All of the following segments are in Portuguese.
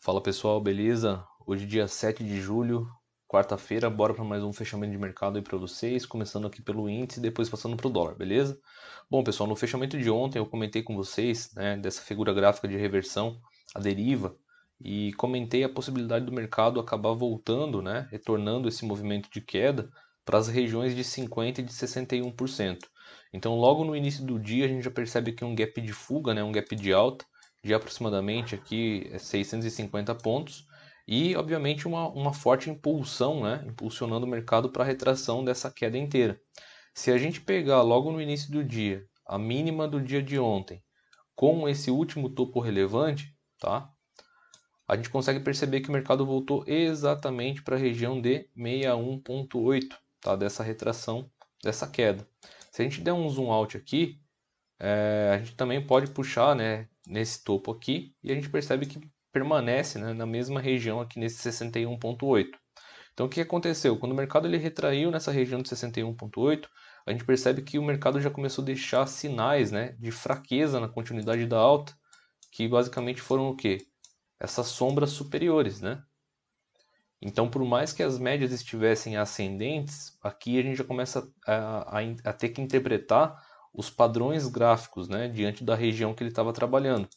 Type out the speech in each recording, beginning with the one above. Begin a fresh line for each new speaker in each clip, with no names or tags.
Fala pessoal, beleza? Hoje dia 7 de julho, quarta-feira, bora para mais um fechamento de mercado aí para vocês, começando aqui pelo índice e depois passando para o dólar, beleza? Bom pessoal, no fechamento de ontem eu comentei com vocês, né, dessa figura gráfica de reversão, a deriva, e comentei a possibilidade do mercado acabar voltando, né, retornando esse movimento de queda para as regiões de 50% e de 61%. Então logo no início do dia a gente já percebe aqui um gap de fuga, né, um gap de alta, de aproximadamente aqui 650 pontos e obviamente uma forte impulsão, né, impulsionando o mercado para a retração dessa queda inteira. Se a gente pegar logo no início do dia a mínima do dia de ontem com esse último topo relevante, tá? A gente consegue perceber que o mercado voltou exatamente para a região de 61.8, tá? Dessa retração, dessa queda. Se a gente der um zoom out aqui, a gente também pode puxar, né, nesse topo aqui e a gente percebe que permanece, né, na mesma região aqui nesse 61.8. Então o que aconteceu? Quando o mercado ele retraiu nessa região de 61.8, a gente percebe que o mercado já começou a deixar sinais, né, de fraqueza na continuidade da alta, que basicamente foram o quê? Essas sombras superiores, né? Então, por mais que as médias estivessem ascendentes, aqui a gente já começa a ter que interpretar os padrões gráficos, né, diante da região que ele estava trabalhando.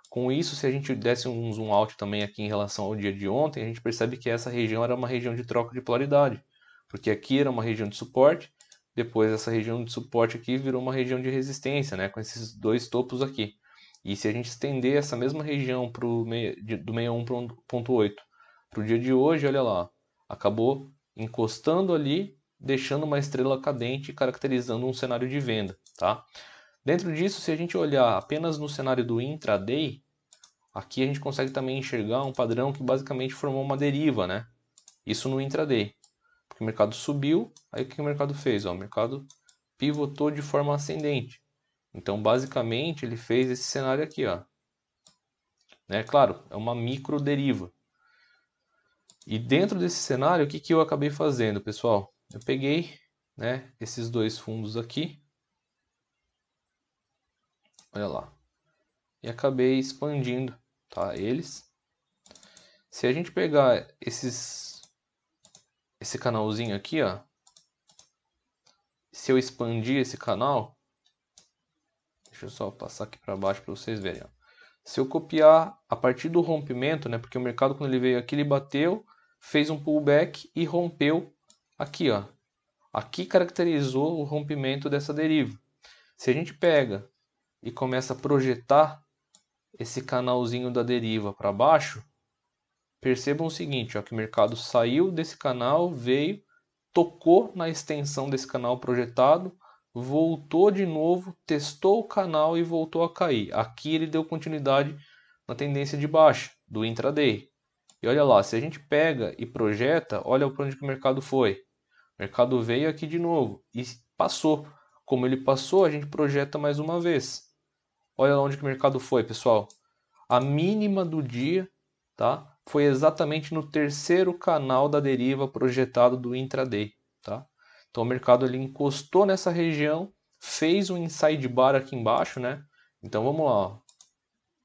Com isso, se a gente desse um zoom out também aqui em relação ao dia de ontem, a gente percebe que essa região era uma região de troca de polaridade, porque aqui era uma região de suporte, depois essa região de suporte aqui virou uma região de resistência, né, com esses dois topos aqui. E se a gente estender essa mesma região do 61.8 para o dia de hoje, olha lá, acabou encostando ali, deixando uma estrela cadente, caracterizando um cenário de venda, tá? Dentro disso, se a gente olhar apenas no cenário do intraday, aqui a gente consegue também enxergar um padrão que basicamente formou uma deriva, né? Isso no intraday. Porque o mercado subiu, aí o que o mercado fez? Ó, o mercado pivotou de forma ascendente. Então, basicamente, ele fez esse cenário aqui, ó. Né? Claro, é uma micro deriva. E dentro desse cenário, o que, que eu acabei fazendo, pessoal? Eu peguei, né, esses dois fundos aqui, olha lá, e acabei expandindo, tá, eles. Se a gente pegar esse canalzinho aqui, ó, se eu expandir esse canal, deixa eu só passar aqui para baixo para vocês verem, ó. Se eu copiar a partir do rompimento, né, porque o mercado quando ele veio aqui, ele bateu, fez um pullback e rompeu aqui, ó. Aqui caracterizou o rompimento dessa deriva. Se a gente pega e começa a projetar esse canalzinho da deriva para baixo, percebam o seguinte, ó, que o mercado saiu desse canal, veio, tocou na extensão desse canal projetado, voltou de novo, testou o canal e voltou a cair. Aqui ele deu continuidade na tendência de baixa do intraday. E olha lá, se a gente pega e projeta, olha para onde que o mercado foi. O mercado veio aqui de novo e passou. Como ele passou, a gente projeta mais uma vez. Olha onde que o mercado foi, pessoal. A mínima do dia, tá? Foi exatamente no terceiro canal da deriva projetado do intraday, tá? Então o mercado ele encostou nessa região, fez um inside bar aqui embaixo, né? Então vamos lá, ó.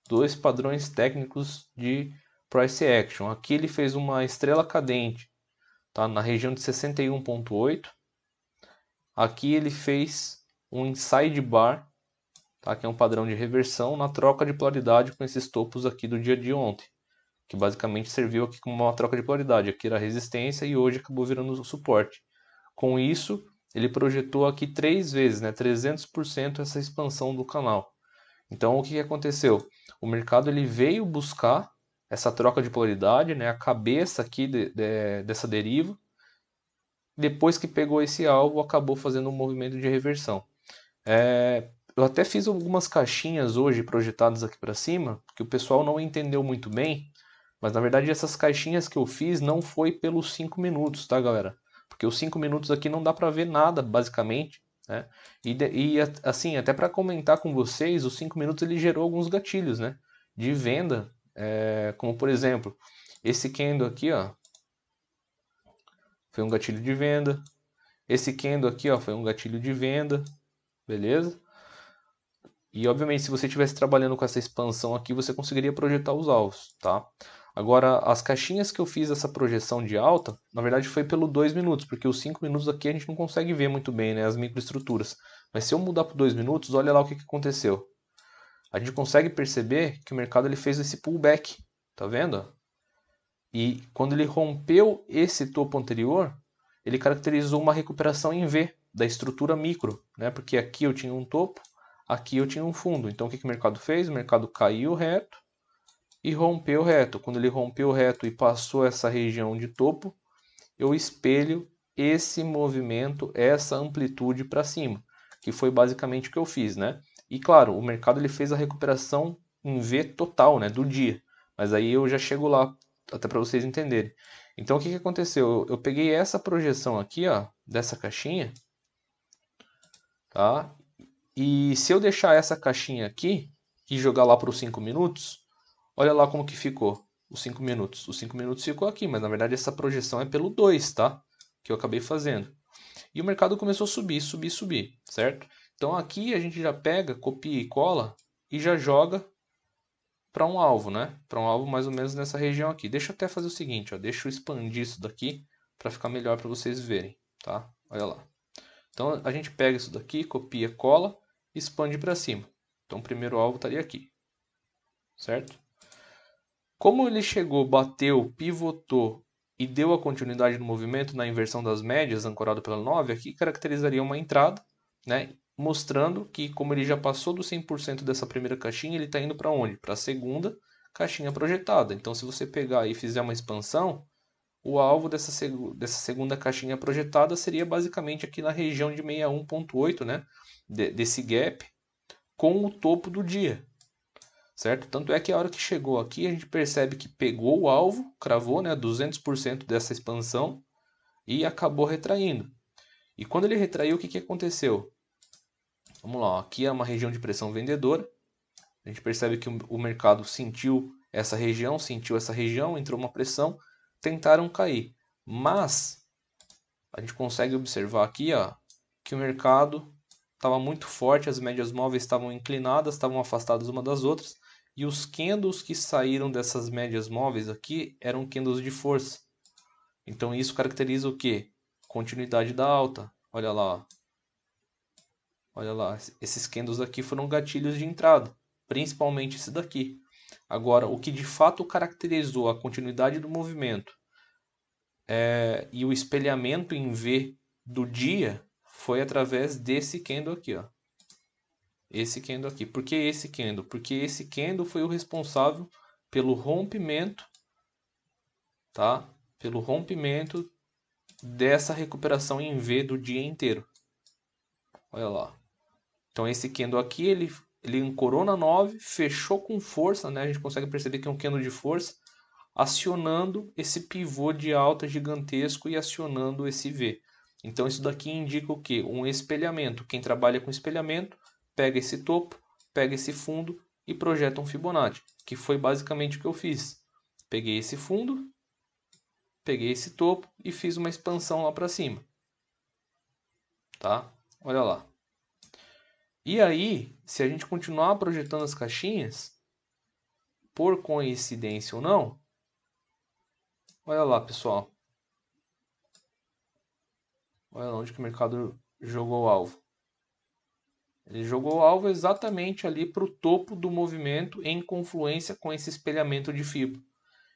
Dois padrões técnicos de price action. Aqui ele fez uma estrela cadente, tá? Na região de 61.8. Aqui ele fez um inside bar, tá? Que é um padrão de reversão na troca de polaridade com esses topos aqui do dia de ontem, que basicamente serviu aqui como uma troca de polaridade. Aqui era resistência e hoje acabou virando suporte. Com isso, ele projetou aqui 3 vezes, né, 300% essa expansão do canal. Então, o que aconteceu? O mercado ele veio buscar essa troca de polaridade, né, a cabeça aqui dessa deriva. Depois que pegou esse alvo, acabou fazendo um movimento de reversão. Eu até fiz algumas caixinhas hoje projetadas aqui para cima, que o pessoal não entendeu muito bem, mas na verdade essas caixinhas que eu fiz não foi pelos 5 minutos, tá, galera? Porque os 5 minutos aqui não dá para ver nada, basicamente, né? E assim, até para comentar com vocês, os 5 minutos ele gerou alguns gatilhos, né? De venda, como por exemplo, esse candle aqui, ó, foi um gatilho de venda. Esse candle aqui, ó, foi um gatilho de venda, beleza? E obviamente, se você estivesse trabalhando com essa expansão aqui, você conseguiria projetar os alvos, tá? Agora, as caixinhas que eu fiz essa projeção de alta, na verdade foi pelo 2 minutos, porque os 5 minutos aqui a gente não consegue ver muito bem, né, as microestruturas. Mas se eu mudar para 2 minutos, olha lá o que aconteceu. A gente consegue perceber que o mercado ele fez esse pullback, tá vendo? E quando ele rompeu esse topo anterior, ele caracterizou uma recuperação em V da estrutura micro, né? Porque aqui eu tinha um topo, aqui eu tinha um fundo. Então o que o mercado fez? O mercado caiu reto e rompeu reto. Quando ele rompeu reto e passou essa região de topo, eu espelho esse movimento, essa amplitude para cima, que foi basicamente o que eu fiz, né? E claro, o mercado ele fez a recuperação em V total, né, do dia. Mas aí eu já chego lá, até para vocês entenderem. Então o que aconteceu? Eu peguei essa projeção aqui, ó, dessa caixinha, tá? E se eu deixar essa caixinha aqui e jogar lá para os 5 minutos, olha lá como que ficou os 5 minutos. Os 5 minutos ficou aqui, mas na verdade essa projeção é pelo 2, tá? Que eu acabei fazendo. E o mercado começou a subir, subir, subir, certo? Então aqui a gente já pega, copia e cola e já joga para um alvo, né? Para um alvo mais ou menos nessa região aqui. Deixa eu até fazer o seguinte, ó, deixa eu expandir isso daqui para ficar melhor para vocês verem, tá? Olha lá. Então a gente pega isso daqui, copia, cola e expande para cima. Então o primeiro alvo estaria aqui, certo? Como ele chegou, bateu, pivotou e deu a continuidade do movimento na inversão das médias, ancorado pela 9, aqui caracterizaria uma entrada, né? Mostrando que, como ele já passou do 100% dessa primeira caixinha, ele está indo para onde? Para a segunda caixinha projetada. Então, se você pegar e fizer uma expansão, o alvo dessa segunda caixinha projetada seria basicamente aqui na região de 61,8, né? Desse gap com o topo do dia, certo? Tanto é que a hora que chegou aqui, a gente percebe que pegou o alvo, cravou, né, 200% dessa expansão e acabou retraindo. E quando ele retraiu, o que aconteceu? Vamos lá, ó. Aqui é uma região de pressão vendedora. A gente percebe que o mercado sentiu essa região, entrou uma pressão, tentaram cair. Mas a gente consegue observar aqui, ó, que o mercado estava muito forte, as médias móveis estavam inclinadas, estavam afastadas uma das outras, e os candles que saíram dessas médias móveis aqui eram candles de força. Então isso caracteriza o quê? Continuidade da alta. Olha lá. Olha lá, esses candles aqui foram gatilhos de entrada, principalmente esse daqui. Agora, o que de fato caracterizou a continuidade do movimento e o espelhamento em V do dia foi através desse candle aqui, ó. Esse candle aqui. Por que esse candle? Porque esse candle foi o responsável pelo rompimento, tá? Pelo rompimento dessa recuperação em V do dia inteiro. Olha lá. Então esse candle aqui, ele ancorou na 9, fechou com força, né? A gente consegue perceber que é um candle de força, acionando esse pivô de alta gigantesco e acionando esse V. Então isso daqui indica o quê? Um espelhamento. Quem trabalha com espelhamento, pega esse topo, pega esse fundo e projeta um Fibonacci, que foi basicamente o que eu fiz. Peguei esse fundo, peguei esse topo e fiz uma expansão lá para cima. Tá? Olha lá. E aí, se a gente continuar projetando as caixinhas, por coincidência ou não, olha lá, pessoal. Olha lá onde que o mercado jogou o alvo. Ele jogou o alvo exatamente ali para o topo do movimento em confluência com esse espelhamento de fibra.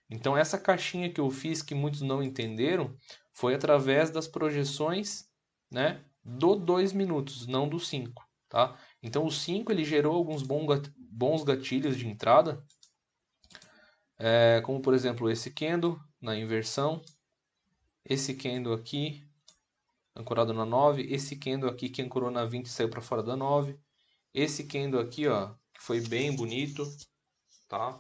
Então essa caixinha que eu fiz, que muitos não entenderam, foi através das projeções, né, do 2 minutos, não do 5. Tá? Então o 5 ele gerou alguns bons gatilhos de entrada, como por exemplo esse candle na inversão, esse candle aqui ancorado na 9, esse candle aqui que ancorou na 20 e saiu para fora da 9, esse candle aqui, ó, que foi bem bonito, tá?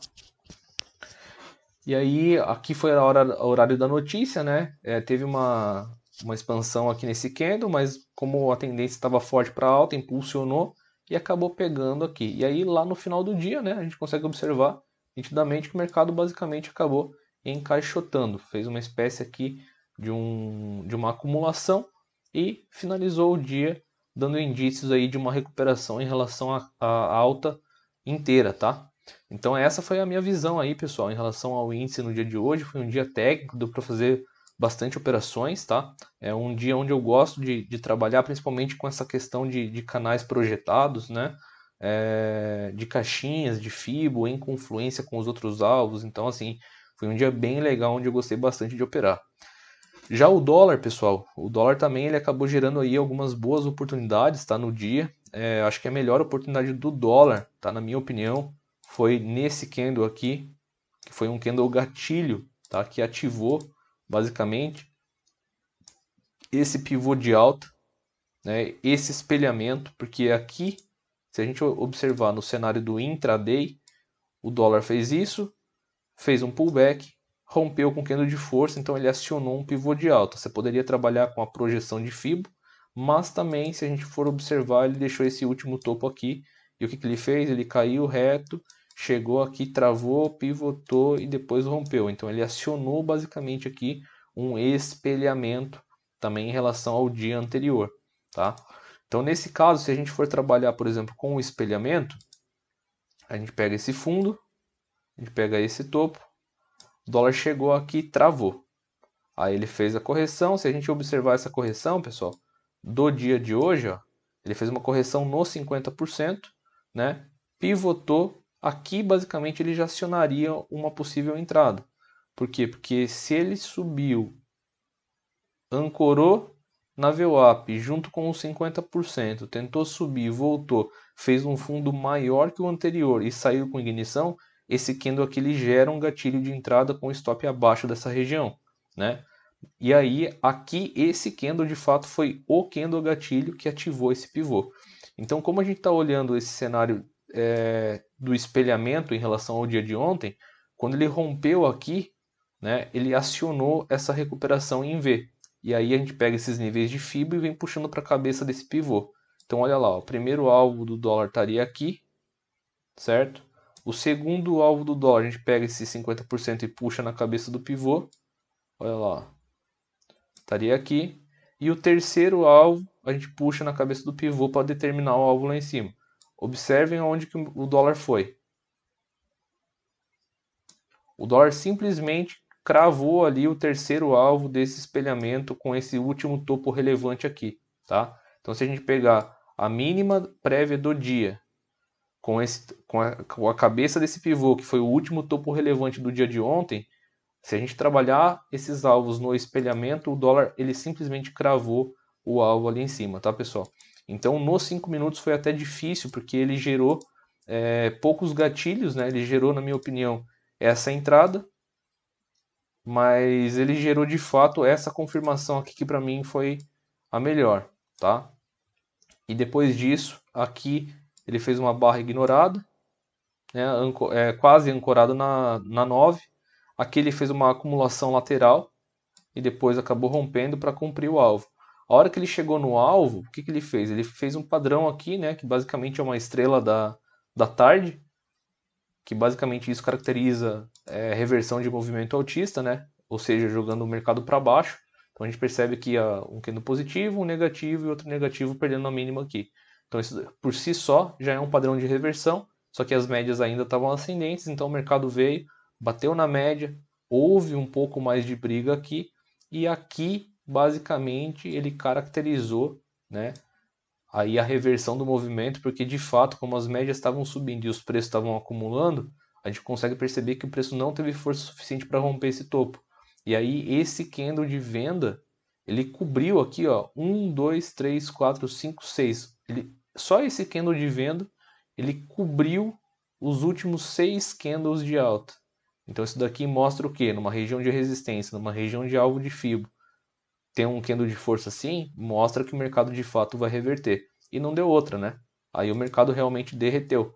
E aí, aqui foi o horário da notícia, né? Teve uma expansão aqui nesse candle, mas como a tendência estava forte para alta, impulsionou e acabou pegando aqui. E aí, lá no final do dia, né, a gente consegue observar nitidamente que o mercado basicamente acabou encaixotando. Fez uma espécie aqui de uma acumulação e finalizou o dia dando indícios aí de uma recuperação em relação à alta inteira, tá? Então essa foi a minha visão aí, pessoal, em relação ao índice no dia de hoje. Foi um dia técnico, deu para fazer bastante operações, tá? É um dia onde eu gosto de trabalhar, principalmente com essa questão de canais projetados, né? De caixinhas, de fibo, em confluência com os outros alvos. Então, assim, foi um dia bem legal onde eu gostei bastante de operar. Já o dólar, pessoal, o dólar também ele acabou gerando aí algumas boas oportunidades, tá, no dia. Acho que a melhor oportunidade do dólar, tá, na minha opinião, foi nesse candle aqui, que foi um candle gatilho, tá, que ativou basicamente esse pivô de alta, né, esse espelhamento, porque aqui, se a gente observar no cenário do intraday, o dólar fez isso, fez um pullback, rompeu com candle de força, então ele acionou um pivô de alta. Você poderia trabalhar com a projeção de Fibo, mas também, se a gente for observar, ele deixou esse último topo aqui. E o que, que ele fez? Ele caiu reto, chegou aqui, travou, pivotou e depois rompeu. Então ele acionou basicamente aqui um espelhamento também em relação ao dia anterior, tá? Então nesse caso, se a gente for trabalhar, por exemplo, com o espelhamento, a gente pega esse fundo, a gente pega esse topo, o dólar chegou aqui e travou. Aí ele fez a correção. Se a gente observar essa correção, pessoal, do dia de hoje, ó, ele fez uma correção no 50%, né? Pivotou. Aqui, basicamente, ele já acionaria uma possível entrada. Por quê? Porque se ele subiu, ancorou na VWAP junto com os 50%, tentou subir, voltou, fez um fundo maior que o anterior e saiu com ignição, esse candle aqui ele gera um gatilho de entrada com stop abaixo dessa região, né? E aí aqui esse candle de fato foi o candle gatilho que ativou esse pivô. Então como a gente está olhando esse cenário do espelhamento em relação ao dia de ontem, quando ele rompeu aqui, né, ele acionou essa recuperação em V. E aí a gente pega esses níveis de FIBO e vem puxando para a cabeça desse pivô. Então olha lá, o primeiro alvo do dólar estaria aqui, certo? O segundo alvo do dólar, a gente pega esse 50% e puxa na cabeça do pivô. Olha lá, estaria aqui. E o terceiro alvo, a gente puxa na cabeça do pivô para determinar o alvo lá em cima. Observem onde que o dólar foi. O dólar simplesmente cravou ali o terceiro alvo desse espelhamento com esse último topo relevante aqui, tá? Então se a gente pegar a mínima prévia do dia com a cabeça desse pivô, que foi o último topo relevante do dia de ontem, se a gente trabalhar esses alvos no espelhamento, o dólar ele simplesmente cravou o alvo ali em cima, tá, pessoal? Então, nos 5 minutos foi até difícil, porque ele gerou poucos gatilhos, né? Ele gerou, na minha opinião, essa entrada, mas ele gerou de fato essa confirmação aqui que para mim foi a melhor, tá? E depois disso, aqui ele fez uma barra ignorada, né? Quase ancorado na 9. Aqui ele fez uma acumulação lateral e depois acabou rompendo para cumprir o alvo. A hora que ele chegou no alvo, o que, que ele fez? Ele fez um padrão aqui, né, que basicamente é uma estrela da tarde, que basicamente isso caracteriza reversão de movimento altista, né, ou seja, jogando o mercado para baixo. Então a gente percebe que um candle positivo, um negativo e outro negativo perdendo a mínima aqui. Então isso por si só já é um padrão de reversão, só que as médias ainda estavam ascendentes, então o mercado veio, bateu na média, houve um pouco mais de briga aqui, e aqui basicamente ele caracterizou, né, aí a reversão do movimento, porque de fato, como as médias estavam subindo e os preços estavam acumulando, a gente consegue perceber que o preço não teve força suficiente para romper esse topo. E aí esse candle de venda, ele cobriu aqui, ó, 1, 2, 3, 4, 5, 6. Só esse candle de venda, ele cobriu os últimos 6 candles de alta. Então isso daqui mostra o quê? Numa região de resistência, numa região de alvo de Fibo, tem um candle de força assim, mostra que o mercado de fato vai reverter. E não deu outra, né? Aí o mercado realmente derreteu.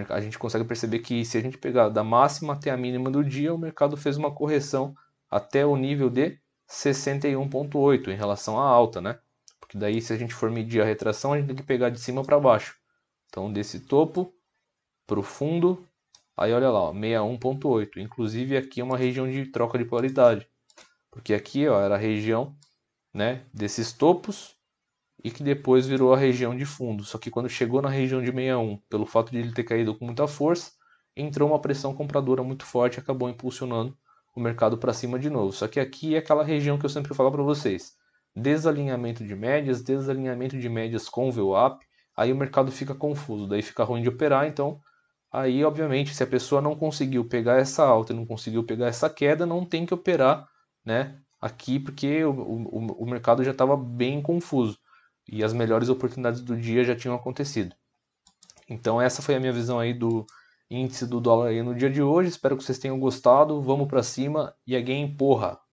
A gente consegue perceber que se a gente pegar da máxima até a mínima do dia, o mercado fez uma correção até o nível de 61,8 em relação à alta, né? Porque daí se a gente for medir a retração, a gente tem que pegar de cima para baixo. Então desse topo para o fundo, aí olha lá, ó, 61,8. Inclusive aqui é uma região de troca de polaridade. Porque aqui ó, era a região, né, desses topos e que depois virou a região de fundo. Só que quando chegou na região de 61, pelo fato de ele ter caído com muita força, entrou uma pressão compradora muito forte e acabou impulsionando o mercado para cima de novo. Só que aqui é aquela região que eu sempre falo para vocês. Desalinhamento de médias com VWAP, aí o mercado fica confuso, daí fica ruim de operar, então aí obviamente se a pessoa não conseguiu pegar essa alta e não conseguiu pegar essa queda, não tem que operar, né, aqui porque o mercado já estava bem confuso e as melhores oportunidades do dia já tinham acontecido. Então essa foi a minha visão aí do índice do dólar aí no dia de hoje. Espero que vocês tenham gostado. Vamos para cima e again, porra!